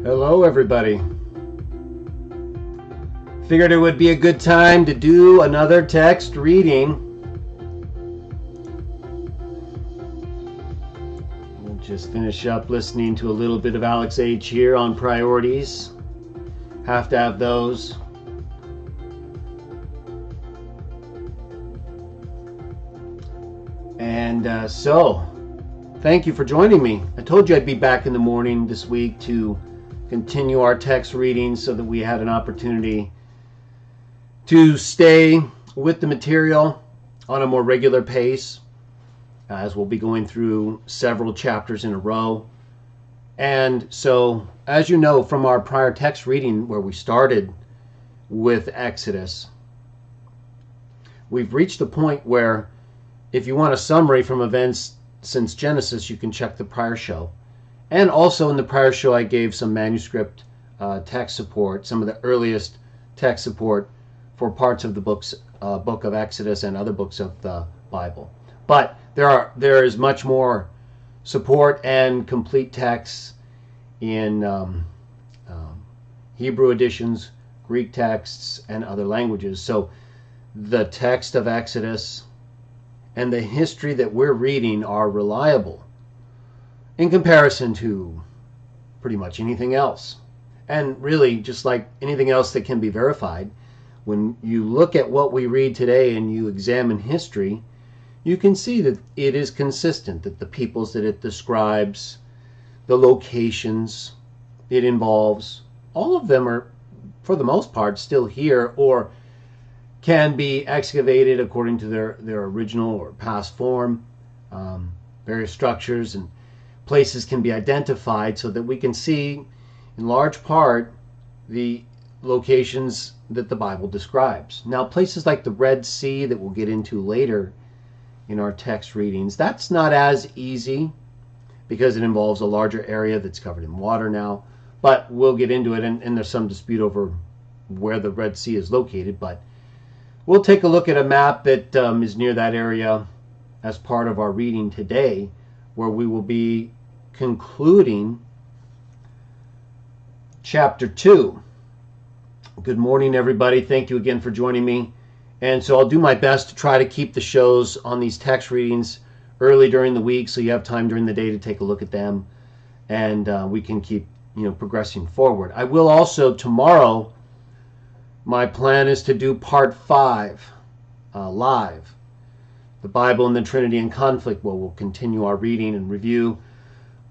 Hello everybody. Figured it would be a good time to do another text reading. We'll just finish up listening to a little bit of Alex H here on priorities. Have to have those. And so, thank you for joining me. I told you I'd be back in the morning this week to continue our text reading so that we had an opportunity to stay with the material on a more regular pace, as we'll be going through several chapters in a row. And so, as you know from our prior text reading where we started with Exodus, we've reached the point where if you want a summary from events since Genesis, you can check the prior show. And also in the prior show, I gave some manuscript text support, some of the earliest text support for parts of the book of Exodus and other books of the Bible. But there is much more support and complete texts in Hebrew editions, Greek texts, and other languages. So the text of Exodus and the history that we're reading are reliable in comparison to pretty much anything else. And really, just like anything else that can be verified, when you look at what we read today and you examine history, you can see that it is consistent, that the peoples that it describes, the locations it involves, all of them are, for the most part, still here or can be excavated according to their original or past form. Various structures and places can be identified so that we can see, in large part, the locations that the Bible describes. Now, places like the Red Sea that we'll get into later in our text readings, that's not as easy because it involves a larger area that's covered in water now. But we'll get into it, and there's some dispute over where the Red Sea is located. But we'll take a look at a map that is near that area as part of our reading today, where we will be concluding chapter 2. Good morning, everybody. Thank you again for joining me. And so I'll do my best to try to keep the shows on these text readings early during the week so you have time during the day to take a look at them, and we can keep progressing forward. I will also tomorrow, my plan is to do part 5 live, the Bible and the Trinity in Conflict, where we'll continue our reading and review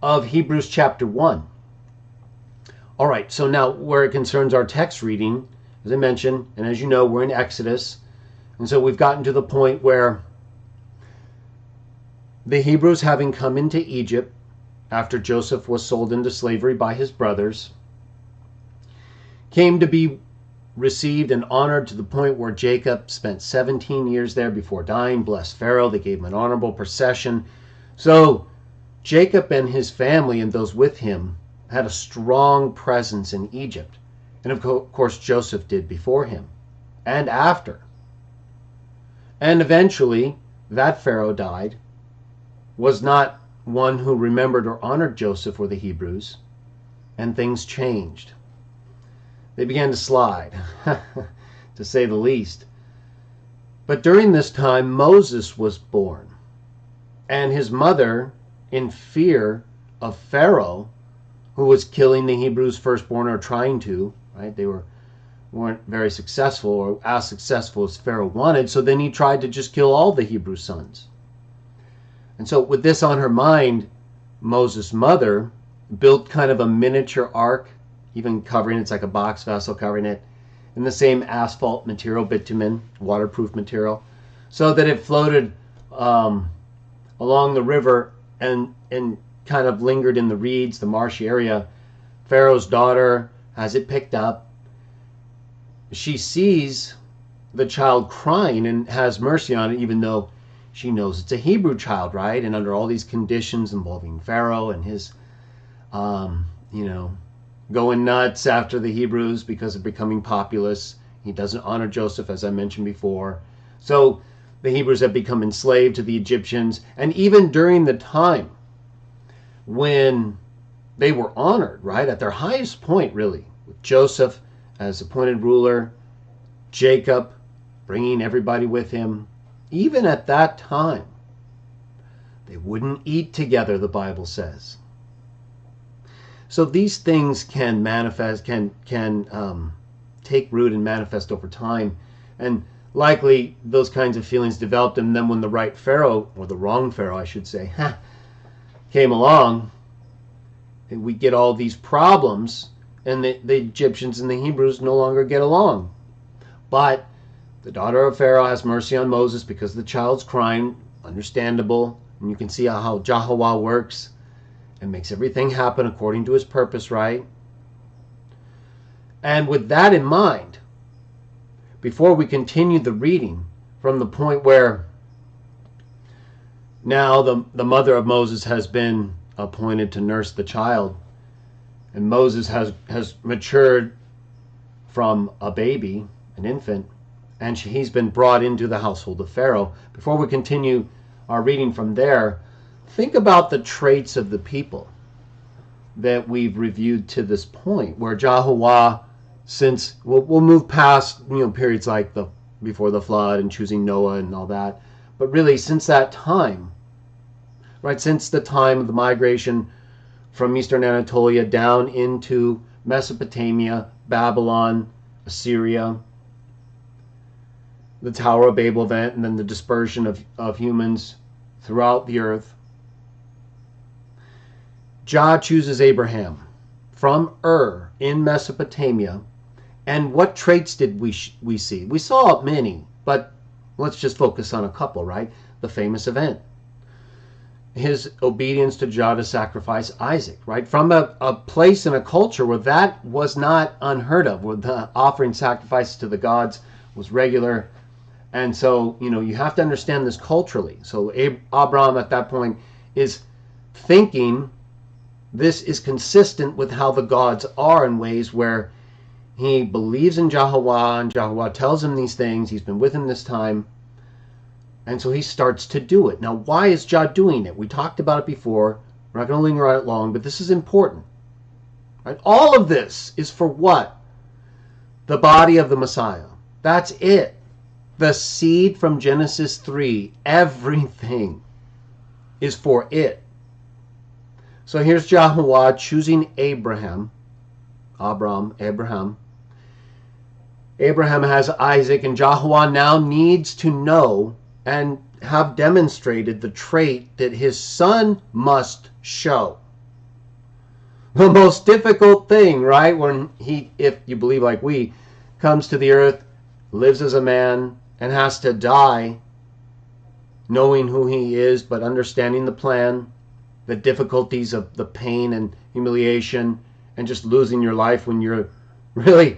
of Hebrews chapter 1. All right, so now where it concerns our text reading, as I mentioned, and as you know, we're in Exodus, and so we've gotten to the point where the Hebrews, having come into Egypt after Joseph was sold into slavery by his brothers, came to be received and honored to the point where Jacob spent 17 years there before dying, blessed Pharaoh. They gave him an honorable procession. So Jacob and his family and those with him had a strong presence in Egypt. And of course, Joseph did before him and after. And eventually, that Pharaoh died, was not one who remembered or honored Joseph or the Hebrews, and things changed. They began to slide, to say the least. But during this time, Moses was born. And his mother, in fear of Pharaoh, who was killing the Hebrews' firstborn, or trying to, right? They weren't very successful, or as successful as Pharaoh wanted, so then he tried to just kill all the Hebrew sons. And so with this on her mind, Moses' mother built kind of a miniature ark, even covering it's like a box vessel covering it in the same asphalt material, bitumen, waterproof material, so that it floated along the river and kind of lingered in the reeds, the marshy area. Pharaoh's daughter has it picked up. She sees the child crying and has mercy on it, even though she knows it's a Hebrew child, right? And under all these conditions involving Pharaoh and his, going nuts after the Hebrews because of becoming populous. He doesn't honor Joseph, as I mentioned before. So the Hebrews have become enslaved to the Egyptians. And even during the time when they were honored, right? At their highest point, really, with Joseph as appointed ruler, Jacob bringing everybody with him. Even at that time, they wouldn't eat together, the Bible says. So these things can manifest, can take root and manifest over time. And likely those kinds of feelings developed, and then when the right Pharaoh, or the wrong Pharaoh, I should say, came along, we get all these problems, and the Egyptians and the Hebrews no longer get along. But the daughter of Pharaoh has mercy on Moses because the child's crying, understandable, and you can see how Jehovah works and makes everything happen according to his purpose, right? And with that in mind, before we continue the reading from the point where now the mother of Moses has been appointed to nurse the child, and Moses has matured from a baby, an infant, and he's been brought into the household of Pharaoh. Before we continue our reading from there, think about the traits of the people that we've reviewed to this point, where Jehovah, since we'll move past periods like the before the flood and choosing Noah and all that, but really since that time, right, since the time of the migration from eastern Anatolia down into Mesopotamia, Babylon, Assyria, the Tower of Babel event, and then the dispersion of humans throughout the earth, Jah chooses Abraham from Ur in Mesopotamia. And what traits did we see? We saw many, but let's just focus on a couple, right? The famous event, his obedience to Jah to sacrifice Isaac, right? From a place and a culture where that was not unheard of, where the offering sacrifices to the gods was regular. And so, you have to understand this culturally. So Abraham at that point is thinking this is consistent with how the gods are in ways where he believes in Jehovah, and Jehovah tells him these things. He's been with him this time. And so he starts to do it. Now, why is Jah doing it? We talked about it before. We're not going to linger on it long, but this is important. Right? All of this is for what? The body of the Messiah. That's it. The seed from Genesis 3, everything is for it. So here's Jehovah choosing Abraham. Abraham has Isaac, and Jehovah now needs to know and have demonstrated the trait that his son must show. The most difficult thing, right? When he, if you believe like we, comes to the earth, lives as a man, and has to die knowing who he is, but understanding the plan, the difficulties of the pain and humiliation, and just losing your life when you're really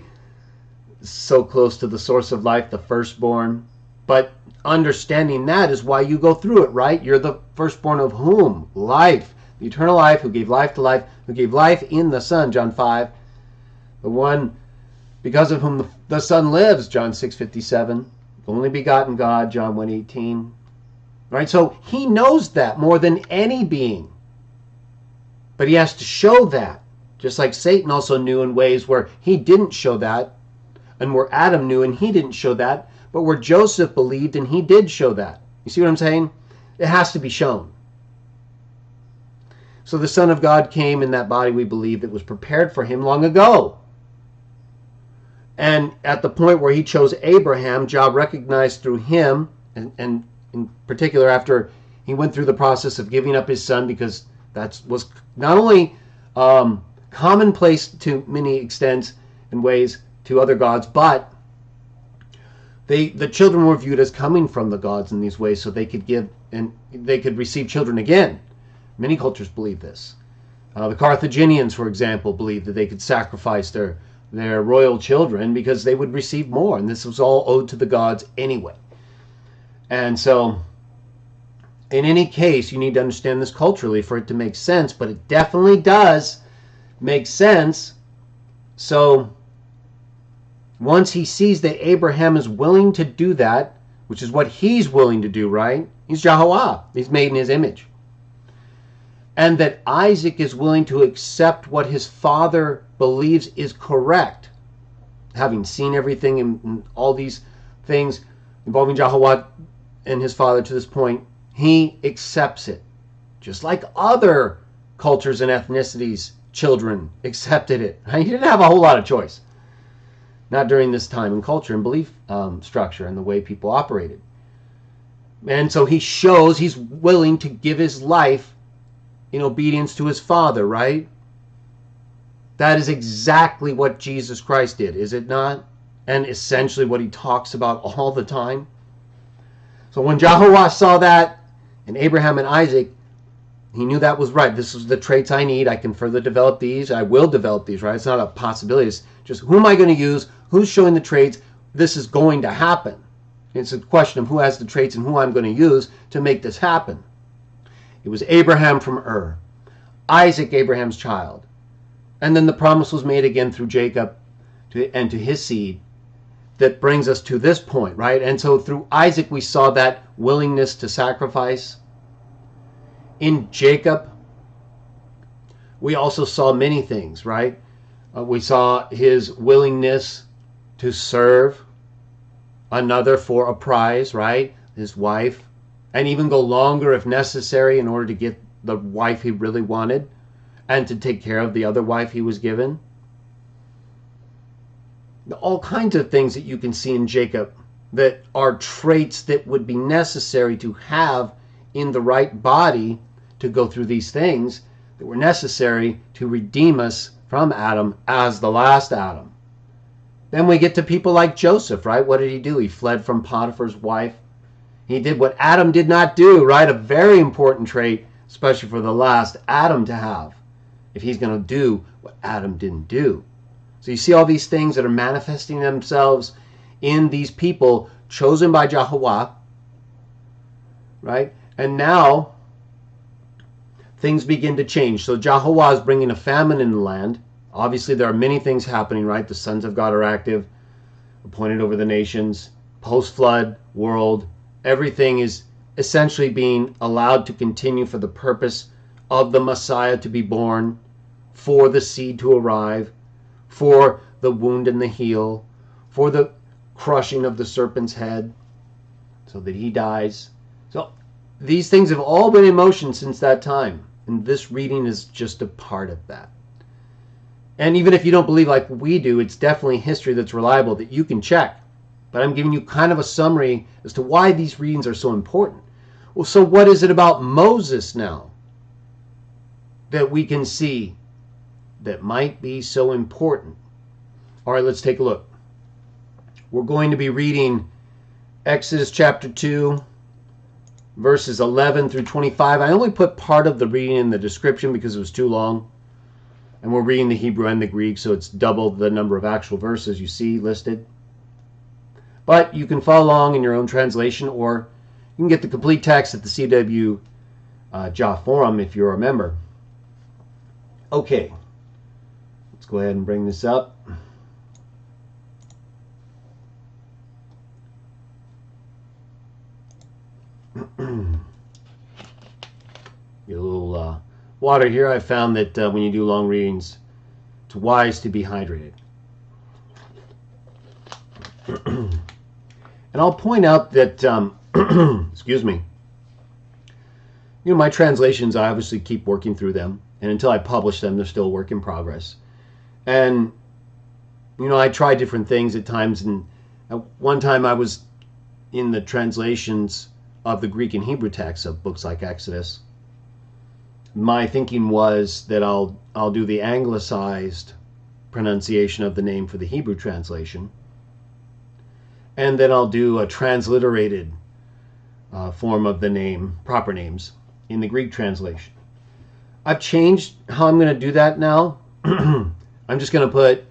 so close to the source of life, the firstborn. But understanding that is why you go through it, right? You're the firstborn of whom? Life. The eternal life, who gave life to life, who gave life in the Son, John 5. The one because of whom the Son lives, John 6:57. Only begotten God, John 1:18. Right? So he knows that more than any being. But he has to show that. Just like Satan also knew in ways where he didn't show that, and where Adam knew and he didn't show that, but where Joseph believed and he did show that. You see what I'm saying? It has to be shown. So the Son of God came in that body, we believe, that was prepared for him long ago. And at the point where he chose Abraham, Jah recognized through him, and in particular after he went through the process of giving up his son, because that was not only commonplace to many extents and ways to other gods, but the children were viewed as coming from the gods in these ways, so they could give and they could receive children again. Many cultures believe this. The Carthaginians, for example, believed that they could sacrifice their royal children because they would receive more, and this was all owed to the gods anyway. And so, in any case, you need to understand this culturally for it to make sense, but it definitely does make sense. So, once he sees that Abraham is willing to do that, which is what he's willing to do, right? He's Jehovah. He's made in his image. and that Isaac is willing to accept what his father believes is correct, having seen everything and all these things involving Jehovah and his father to this point, he accepts it. Just like other cultures and ethnicities, children accepted it. He didn't have a whole lot of choice. Not during this time in culture and belief structure and the way people operated. And so he shows he's willing to give his life in obedience to his father, right? That is exactly what Jesus Christ did, is it not? And essentially what he talks about all the time. So when Jehovah saw that in Abraham and Isaac, he knew that was right. This is the traits I need. I can further develop these. I will develop these, right? It's not a possibility. It's just who am I going to use? Who's showing the traits? This is going to happen. It's a question of who has the traits and who I'm going to use to make this happen. It was Abraham from Ur. Isaac, Abraham's child. And then the promise was made again through Jacob and to his seed that brings us to this point, right? And so through Isaac we saw that willingness to sacrifice. In Jacob, we also saw many things, right? We saw his willingness to serve another for a prize, right? His wife, and even go longer if necessary in order to get the wife he really wanted and to take care of the other wife he was given. All kinds of things that you can see in Jacob that are traits that would be necessary to have in the right body to go through these things that were necessary to redeem us from Adam as the last Adam. Then we get to people like Joseph, right? What did he do? He fled from Potiphar's wife. He did what Adam did not do, right? A very important trait, especially for the last Adam to have, if he's going to do what Adam didn't do. So you see all these things that are manifesting themselves in these people chosen by Jehovah, right? And now things begin to change. So Jehovah is bringing a famine in the land. Obviously, there are many things happening, right? The sons of God are active, appointed over the nations, post-flood world. Everything is essentially being allowed to continue for the purpose of the Messiah to be born, for the seed to arrive, for the wound and the heel, for the crushing of the serpent's head, so that he dies. So these things have all been in motion since that time, and this reading is just a part of that. And even if you don't believe like we do, it's definitely history that's reliable that you can check. But I'm giving you kind of a summary as to why these readings are so important. Well, so what is it about Moses now that we can see that might be so important? All right, let's take a look. We're going to be reading Exodus chapter 2, verses 11 through 25. I only put part of the reading in the description because it was too long. And we're reading the Hebrew and the Greek, so it's double the number of actual verses you see listed. But you can follow along in your own translation, or you can get the complete text at the CW JA forum if you're a member. Okay, let's go ahead and bring this up. Get a little water here. I found that when you do long readings, it's wise to be hydrated. And I'll point out that, excuse me, you know, my translations, I obviously keep working through them. And until I publish them, they're still a work in progress. And, you know, I try different things at times. And at one time I was in the translations of the Greek and Hebrew texts of books like Exodus. My thinking was that I'll do the anglicized pronunciation of the name for the Hebrew translation, and then I'll do a transliterated form of the name, proper names, in the Greek translation. I've changed how I'm going to do that now. I'm just going to put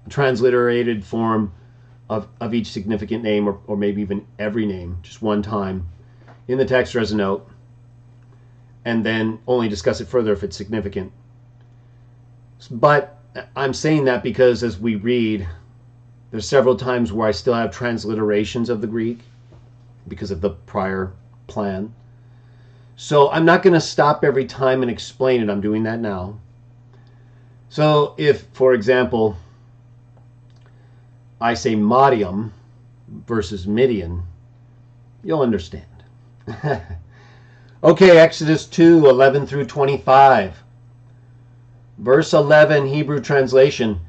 a transliterated form of each significant name, or maybe even every name, just one time, in the text or as a note, and then only discuss it further if it's significant. But I'm saying that because as we read, there's several times where I still have transliterations of the Greek because of the prior plan. So I'm not going to stop every time and explain it. I'm doing that now. So if, for example, I say Midian versus Midian, you'll understand. Okay, Exodus 2:11 through 25. Verse 11, Hebrew translation.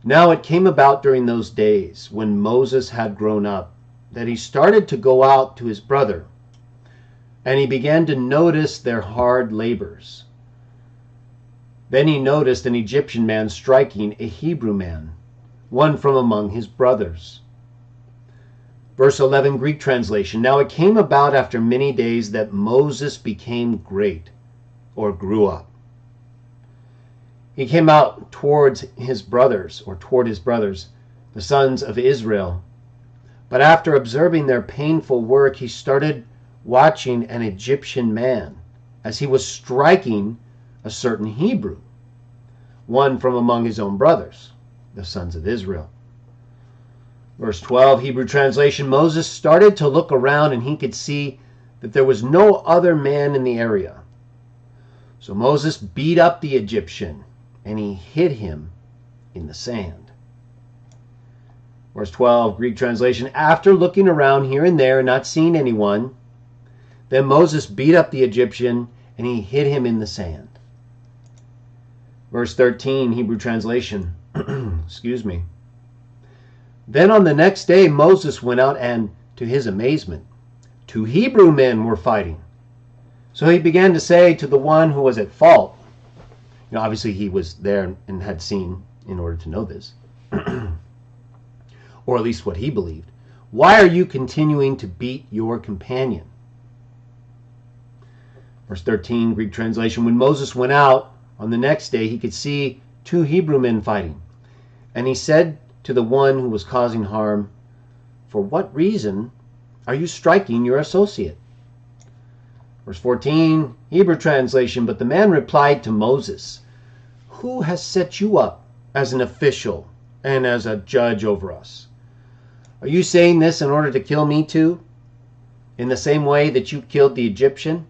Now it came about during those days when Moses had grown up that he started to go out to his brother, and he began to notice their hard labors. Then he noticed an Egyptian man striking a Hebrew man, one from among his brothers. Verse 11, Greek translation. Now it came about after many days that Moses became great, or grew up. He came out toward his brothers, the sons of Israel. But after observing their painful work, he started watching an Egyptian man as he was striking a certain Hebrew, one from among his own brothers, the sons of Israel. Verse 12, Hebrew translation, Moses started to look around and he could see that there was no other man in the area. So Moses beat up the Egyptian and he hid him in the sand. Verse 12, Greek translation, after looking around here and there and not seeing anyone, then Moses beat up the Egyptian and he hid him in the sand. Verse 13, Hebrew translation, excuse me. Then on the next day Moses went out, and to his amazement, 2 Hebrew men were fighting. So he began to say to the one who was at fault, obviously he was there and had seen in order to know this, or at least what he believed, why are you continuing to beat your companion? Verse 13, Greek translation, when Moses went out on the next day, he could see 2 Hebrew men fighting. And he said to the one who was causing harm, for what reason are you striking your associate? Verse 14, Hebrew translation, but the man replied to Moses, who has set you up as an official and as a judge over us? Are you saying this in order to kill me too, in the same way that you killed the Egyptian?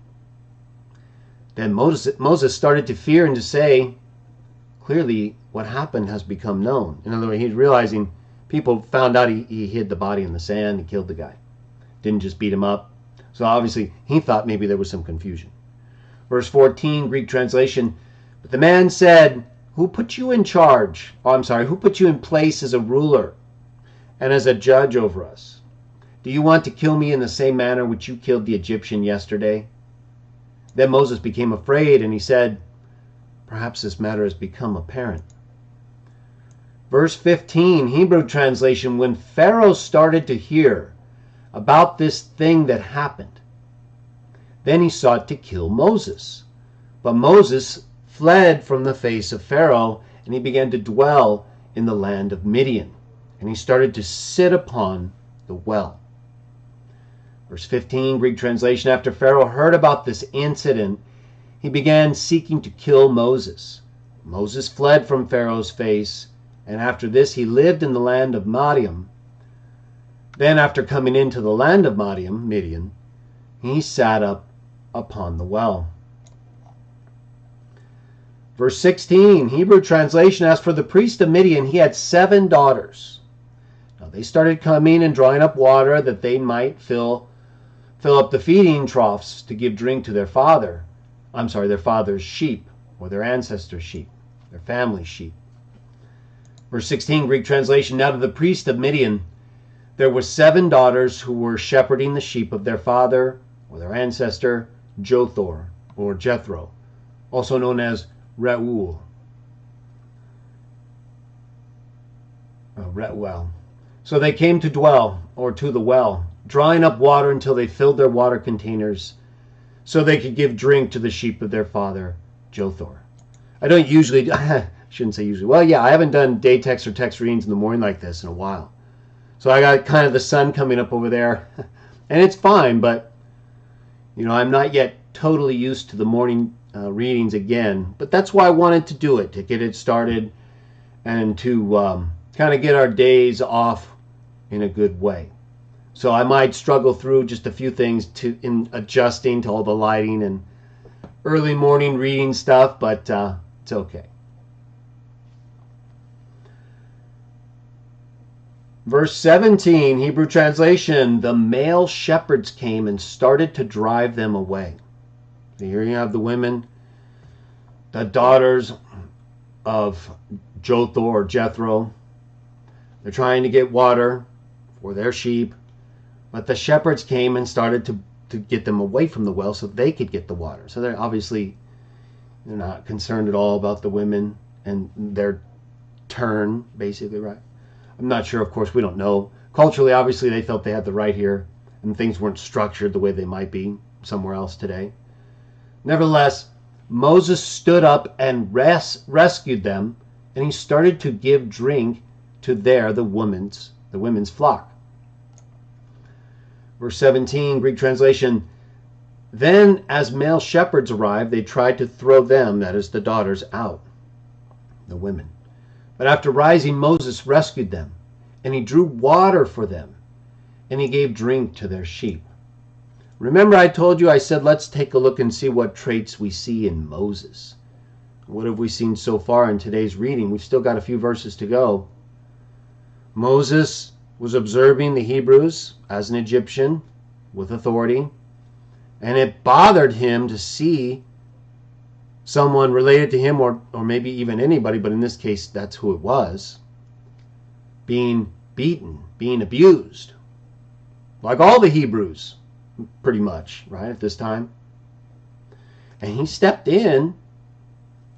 Then Moses started to fear and to say, clearly what happened has become known. In other words, he's realizing people found out he hid the body in the sand, he killed the guy. Didn't just beat him up. So obviously he thought maybe there was some confusion. Verse 14, Greek translation, but the man said, who put you in charge? Who put you in place as a ruler and as a judge over us? Do you want to kill me in the same manner which you killed the Egyptian yesterday? Then Moses became afraid and he said, perhaps this matter has become apparent. Verse 15, Hebrew translation, when Pharaoh started to hear about this thing that happened, then he sought to kill Moses. But Moses fled from the face of Pharaoh, and he began to dwell in the land of Midian. And he started to sit upon the well. Verse 15, Greek translation, after Pharaoh heard about this incident, he began seeking to kill Moses. Moses fled from Pharaoh's face, and after this he lived in the land of Midian. Then after coming into the land of Midian, he sat up upon the well. Verse 16, Hebrew translation, as for the priest of Midian, he had 7 daughters. Now they started coming and drawing up water that they might fill up the feeding troughs to give drink to their father's sheep, or their ancestors' sheep, their family's sheep. Verse 16, Greek translation, now to the priest of Midian, there were 7 daughters who were shepherding the sheep of their father, or their ancestor, Jothor, or Jethro, also known as Reuel. So they came to dwell, or to the well, drawing up water until they filled their water containers, so they could give drink to the sheep of their father, Jothor. I don't usually, shouldn't say usually, well, yeah, I haven't done day text or text readings in the morning like this in a while. So I got kind of the sun coming up over there, and it's fine, but, I'm not yet totally used to the morning readings again. But that's why I wanted to do it, to get it started and to kind of get our days off in a good way. So I might struggle through just a few things in adjusting to all the lighting and early morning reading stuff, but it's okay. Verse 17, Hebrew translation, the male shepherds came and started to drive them away. So here you have the women, the daughters of Jotham or Jethro. They're trying to get water for their sheep, but the shepherds came and started to get them away from the well so they could get the water. So they're not concerned at all about the women and their turn, basically, right? I'm not sure, of course, we don't know. Culturally, obviously, they felt they had the right here, and things weren't structured the way they might be somewhere else today. Nevertheless, Moses stood up and rescued them, and he started to give drink to the women's flock. Verse 17, Greek translation, then as male shepherds arrived, they tried to throw them, that is the daughters, out, the women. But after rising, Moses rescued them, and he drew water for them, and he gave drink to their sheep. Remember I said, let's take a look and see what traits we see in Moses. What have we seen so far in today's reading? We've still got a few verses to go. Moses was observing the Hebrews as an Egyptian with authority, and it bothered him to see someone related to him, or maybe even anybody, but in this case, that's who it was, being beaten, being abused. Like all the Hebrews, pretty much, right, at this time. And he stepped in,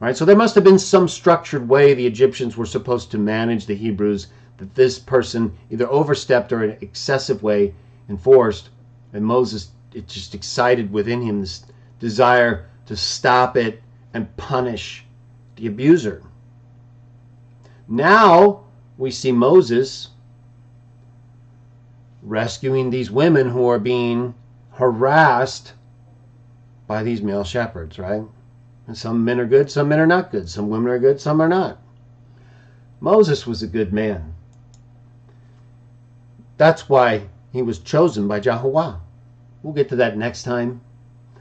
right? So there must have been some structured way the Egyptians were supposed to manage the Hebrews that this person either overstepped or in an excessive way enforced. And Moses, it just excited within him this desire to stop it and punish the abuser. Now we see Moses rescuing these women who are being harassed by these male shepherds, right? And some men are good, some men are not good. Some women are good, some are not. Moses was a good man. That's why he was chosen by Jehovah. We'll get to that next time,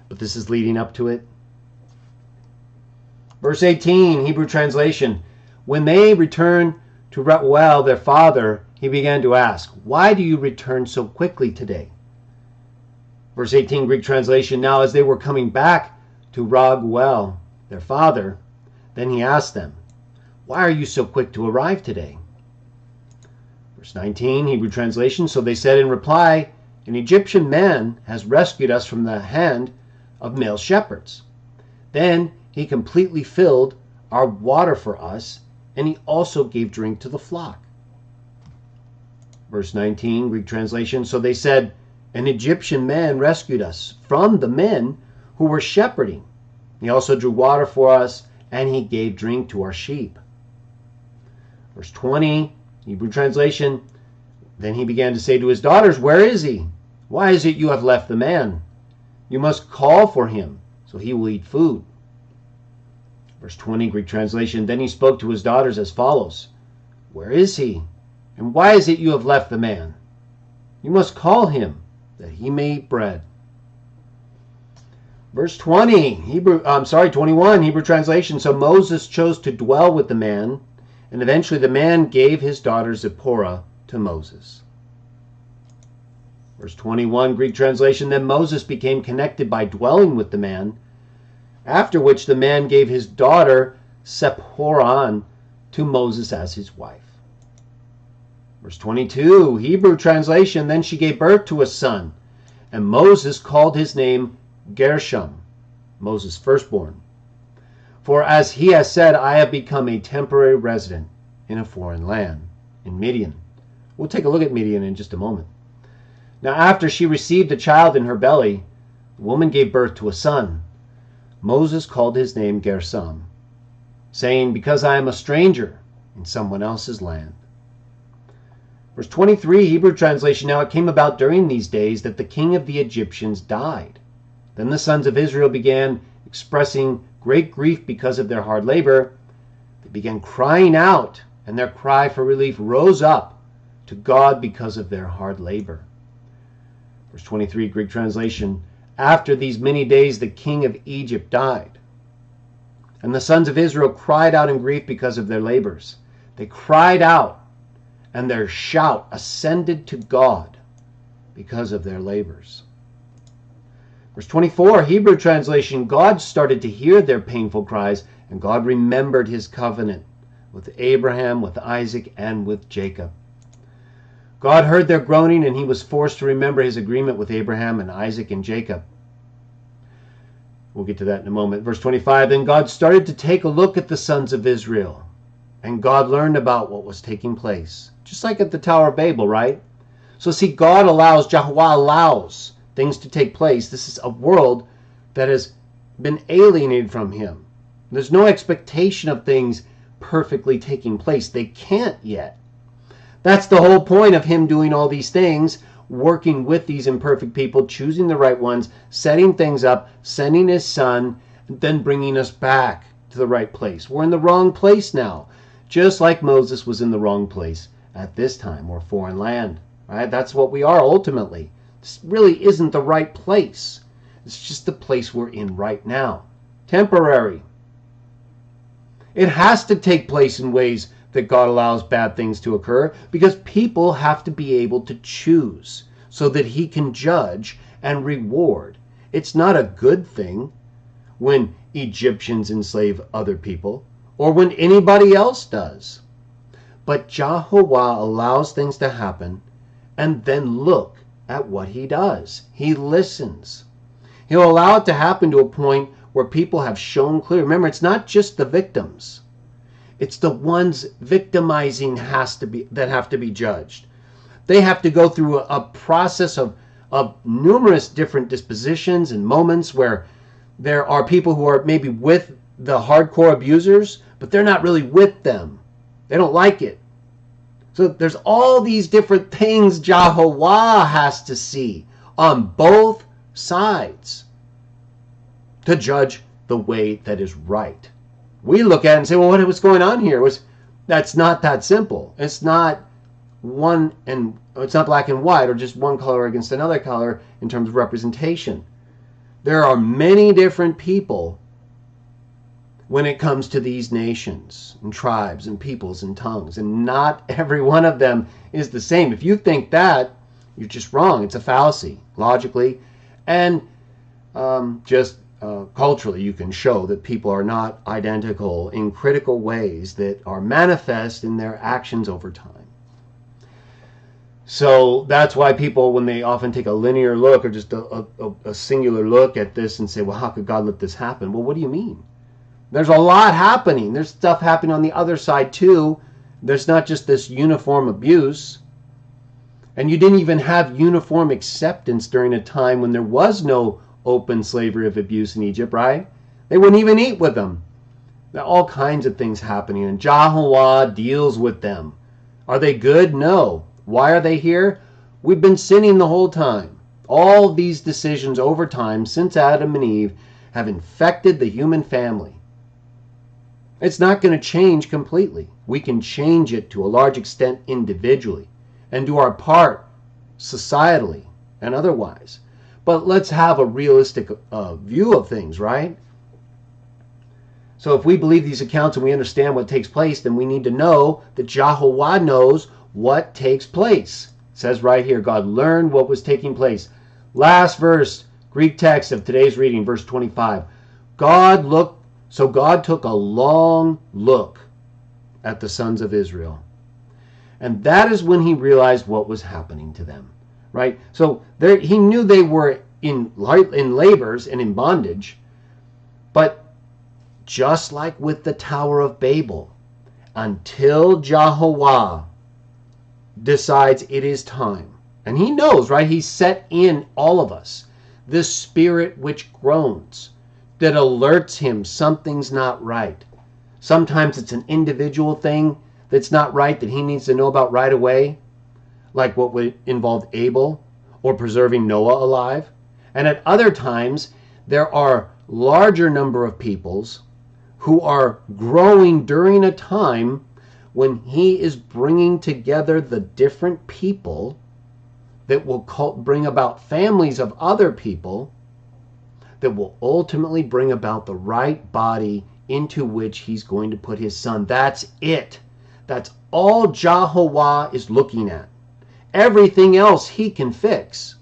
but this is leading up to it. Verse 18, Hebrew translation. When they returned to Reuel, their father, he began to ask, why do you return so quickly today? Verse 18, Greek translation. Now as they were coming back to Reuel, their father, then he asked them, why are you so quick to arrive today? Verse 19, Hebrew translation. So they said in reply, an Egyptian man has rescued us from the hand of male shepherds. Then he completely filled our water for us, and he also gave drink to the flock. Verse 19, Greek translation. So they said, an Egyptian man rescued us from the men who were shepherding. He also drew water for us, and he gave drink to our sheep. Verse 20, Hebrew translation. Then he began to say to his daughters, where is he? Why is it you have left the man? You must call for him, so he will eat food. Verse 20, Greek translation. Then he spoke to his daughters as follows. Where is he? And why is it you have left the man? You must call him, that he may eat bread. Verse 21, Hebrew translation. So Moses chose to dwell with the man, and eventually the man gave his daughter Zipporah to Moses. Verse 21, Greek translation. Then Moses became connected by dwelling with the man, after which the man gave his daughter Zipporah to Moses as his wife. Verse 22, Hebrew translation. Then she gave birth to a son, and Moses called his name Gershom, Moses' firstborn. For as he has said, I have become a temporary resident in a foreign land, in Midian. We'll take a look at Midian in just a moment. Now after she received a child in her belly, the woman gave birth to a son. Moses called his name Gershom, saying, because I am a stranger in someone else's land. Verse 23, Hebrew translation. Now it came about during these days that the king of the Egyptians died. Then the sons of Israel began expressing great grief because of their hard labor. They began crying out, and their cry for relief rose up to God because of their hard labor. Verse 23, Greek translation, after these many days the king of Egypt died. And the sons of Israel cried out in grief because of their labors. They cried out, and their shout ascended to God because of their labors. Verse 24, Hebrew translation, God started to hear their painful cries, and God remembered his covenant with Abraham, with Isaac, and with Jacob. God heard their groaning, and he was forced to remember his agreement with Abraham and Isaac and Jacob. We'll get to that in a moment. Verse 25, then God started to take a look at the sons of Israel, and God learned about what was taking place. Just like at the Tower of Babel, right? So see, God allows, Jehovah allows things to take place. This is a world that has been alienated from him. There's no expectation of things perfectly taking place. They can't yet. That's the whole point of him doing all these things, working with these imperfect people, choosing the right ones, setting things up, sending his son, and then bringing us back to the right place. We're in the wrong place now, just like Moses was in the wrong place at this time, or foreign land. Right? That's what we are ultimately. This really isn't the right place. It's just the place we're in right now. Temporary. It has to take place in ways that God allows bad things to occur, because people have to be able to choose so that he can judge and reward. It's not a good thing when Egyptians enslave other people or when anybody else does. But Jehovah allows things to happen, and then look at what he does. He listens. He'll allow it to happen to a point where people have shown clear. Remember, it's not just the victims. It's the ones victimizing that have to be judged. They have to go through a process of numerous different dispositions and moments where there are people who are maybe with the hardcore abusers, but they're not really with them. They don't like it. So there's all these different things Jehovah has to see on both sides to judge the way that is right. We look at it and say, well, what's going on here? That's not that simple. It's not it's not black and white, or just one color against another color in terms of representation. There are many different people when it comes to these nations and tribes and peoples and tongues, and not every one of them is the same. If you think that, you're just wrong. It's a fallacy, logically, and culturally. You can show that people are not identical in critical ways that are manifest in their actions over time. So that's why people, when they often take a linear look or just a singular look at this and say, well, how could God let this happen? Well, what do you mean? There's a lot happening. There's stuff happening on the other side too. There's not just this uniform abuse. And you didn't even have uniform acceptance during a time when there was no open slavery of abuse in Egypt, right? They wouldn't even eat with them. There are all kinds of things happening, and Jehovah deals with them. Are they good? No. Why are they here? We've been sinning the whole time. All these decisions over time since Adam and Eve have infected the human family. It's not going to change completely. We can change it to a large extent individually and do our part societally and otherwise. But let's have a realistic view of things, right? So if we believe these accounts and we understand what takes place, then we need to know that Jehovah knows what takes place. It says right here, God learned what was taking place. Last verse, Greek text of today's reading, verse 25. So God took a long look at the sons of Israel. And that is when he realized what was happening to them. Right? So he knew they were in labors and in bondage. But just like with the Tower of Babel, until Jehovah decides it is time. And he knows, right? He's set in all of us this spirit which groans, that alerts him something's not right. Sometimes it's an individual thing that's not right that he needs to know about right away, like what involved Abel or preserving Noah alive. And at other times, there are larger number of peoples who are growing during a time when he is bringing together the different people that will bring about families of other people, that will ultimately bring about the right body into which he's going to put his son. That's it. That's all Jehovah is looking at. Everything else he can fix.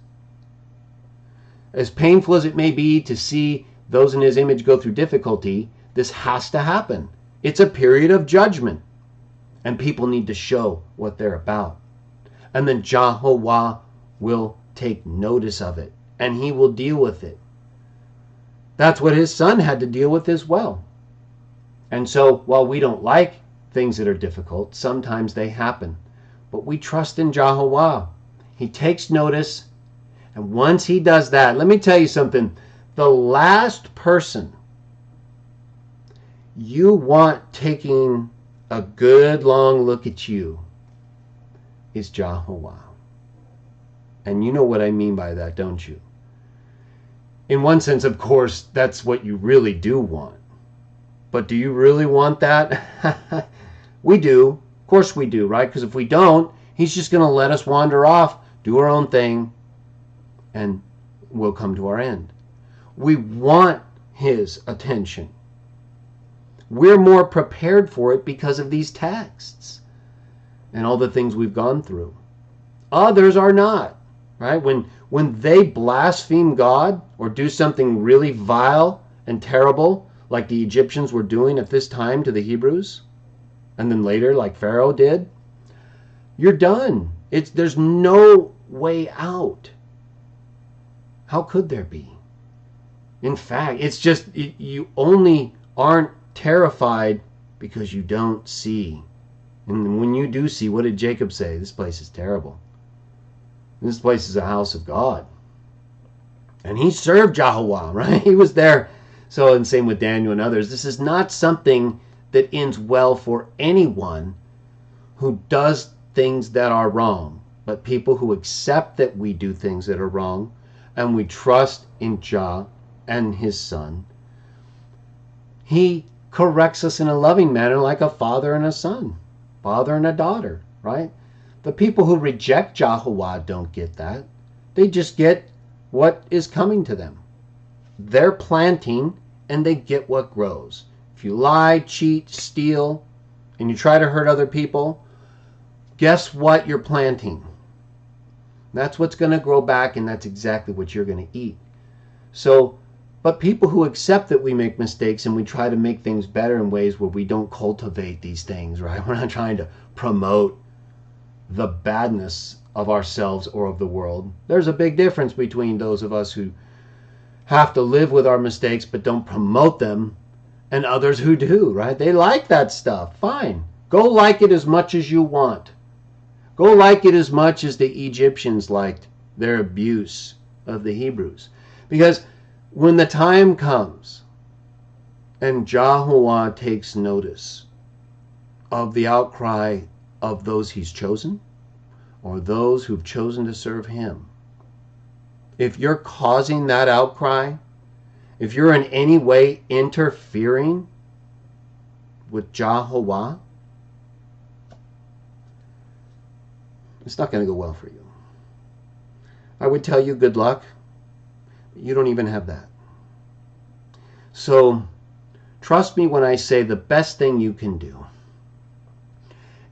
As painful as it may be to see those in his image go through difficulty, this has to happen. It's a period of judgment. And people need to show what they're about. And then Jehovah will take notice of it. And he will deal with it. That's what his son had to deal with as well. And so, while we don't like things that are difficult, sometimes they happen. But we trust in Jehovah. He takes notice. And once he does that, let me tell you something. The last person you want taking a good long look at you is Jehovah. And you know what I mean by that, don't you? In one sense, of course, that's what you really do want. But do you really want that? We do. Of course we do, right? Because if we don't, he's just going to let us wander off, do our own thing, and we'll come to our end. We want his attention. We're more prepared for it because of these texts and all the things we've gone through. Others are not, right? When they blaspheme God or do something really vile and terrible, like the Egyptians were doing at this time to the Hebrews, and then later like Pharaoh did, you're done. There's no way out. How could there be? In fact, it's just you only aren't terrified because you don't see. And when you do see, what did Jacob say? This place is terrible. This place is a house of God. And he served Jehovah, right? He was there. So, and same with Daniel and others. This is not something that ends well for anyone who does things that are wrong. But people who accept that we do things that are wrong and we trust in Jah and his son, he corrects us in a loving manner like a father and a son, father and a daughter, right? The people who reject Jehovah don't get that. They just get what is coming to them. They're planting and they get what grows. If you lie, cheat, steal, and you try to hurt other people, guess what you're planting? That's what's going to grow back, and that's exactly what you're going to eat. So, but people who accept that we make mistakes and we try to make things better in ways where we don't cultivate these things, right? We're not trying to promote the badness of ourselves or of the world. There's a big difference between those of us who have to live with our mistakes but don't promote them and others who do, right? They like that stuff. Fine. Go like it as much as you want. Go like it as much as the Egyptians liked their abuse of the Hebrews. Because when the time comes and Jehovah takes notice of the outcry of those he's chosen or those who've chosen to serve him, if you're causing that outcry, if you're in any way interfering with Jehovah, it's not going to go well for you. I would tell you good luck. You don't even have that. So trust me when I say the best thing you can do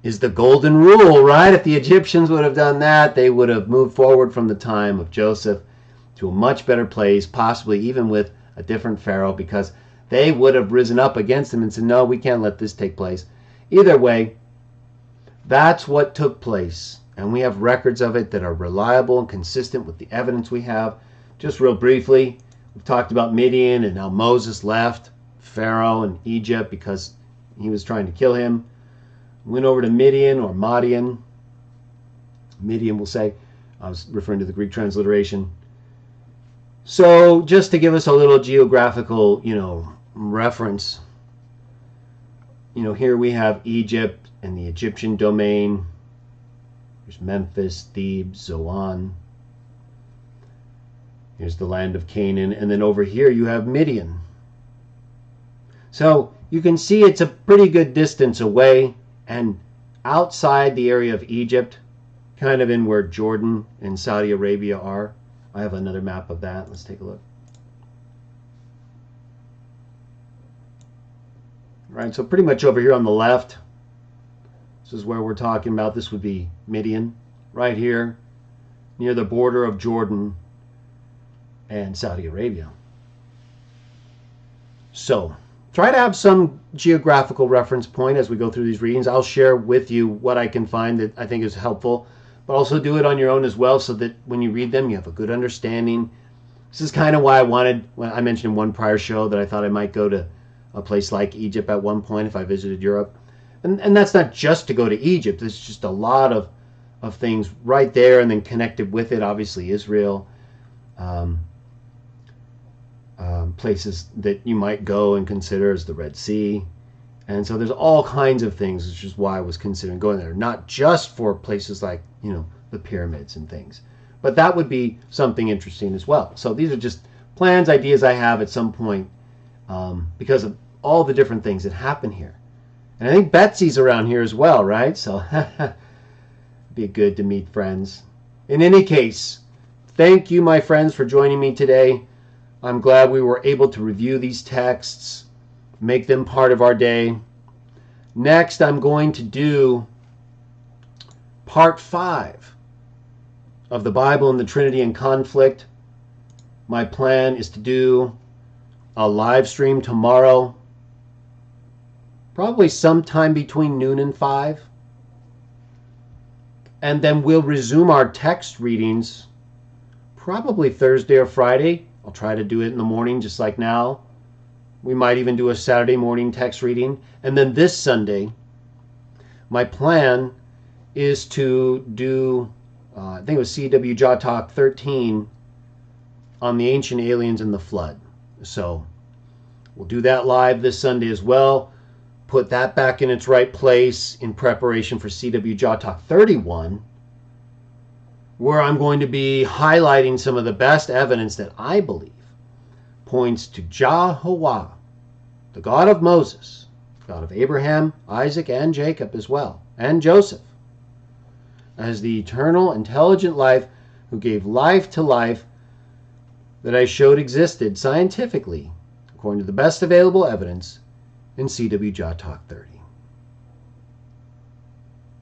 is the golden rule, right? If the Egyptians would have done that, they would have moved forward from the time of Joseph to a much better place, possibly even with a different Pharaoh, because they would have risen up against him and said, no, we can't let this take place. Either way, that's what took place. And we have records of it that are reliable and consistent with the evidence we have. Just real briefly, we've talked about Midian and how Moses left Pharaoh and Egypt because he was trying to kill him. Went over to Midian or Midian. Midian will say. I was referring to the Greek transliteration. So just to give us a little geographical, reference. Here we have Egypt and the Egyptian domain. There's Memphis, Thebes, Zoan. Here's the land of Canaan. And then over here you have Midian. So you can see it's a pretty good distance away. And outside the area of Egypt, kind of in where Jordan and Saudi Arabia are. I have another map of that. Let's take a look. Right, so pretty much over here on the left, this is where we're talking about. This would be Midian, right here, near the border of Jordan and Saudi Arabia. So, try to have some geographical reference point as we go through these readings. I'll share with you what I can find that I think is helpful, but also do it on your own as well so that when you read them, you have a good understanding. This is kind of why I mentioned in one prior show that I thought I might go to a place like Egypt at one point if I visited Europe. And that's not just to go to Egypt. There's just a lot of things right there, and then connected with it, obviously Israel, places that you might go and consider as the Red Sea. And so there's all kinds of things, which is why I was considering going there. Not just for places like, the pyramids and things. But that would be something interesting as well. So these are just plans, ideas I have at some point because of all the different things that happen here. And I think Betsy's around here as well, right? So it'd be good to meet friends. In any case, thank you, my friends, for joining me today. I'm glad we were able to review these texts, make them part of our day. Next, I'm going to do part 5 of the Bible and the Trinity in Conflict. My plan is to do a live stream tomorrow, probably sometime between noon and 5. And then we'll resume our text readings probably Thursday or Friday. I'll try to do it in the morning just like now. We might even do a Saturday morning text reading. And then this Sunday, my plan is to do, I think it was CW Jaw Talk 13 on the ancient aliens and the flood. So we'll do that live this Sunday as well. Put that back in its right place in preparation for CW Jaw Talk 31, where I'm going to be highlighting some of the best evidence that I believe points to Jehovah, the God of Moses, God of Abraham, Isaac, and Jacob as well, and Joseph, as the eternal, intelligent life who gave life to life that I showed existed scientifically, according to the best available evidence in CW Jaw Talk 30.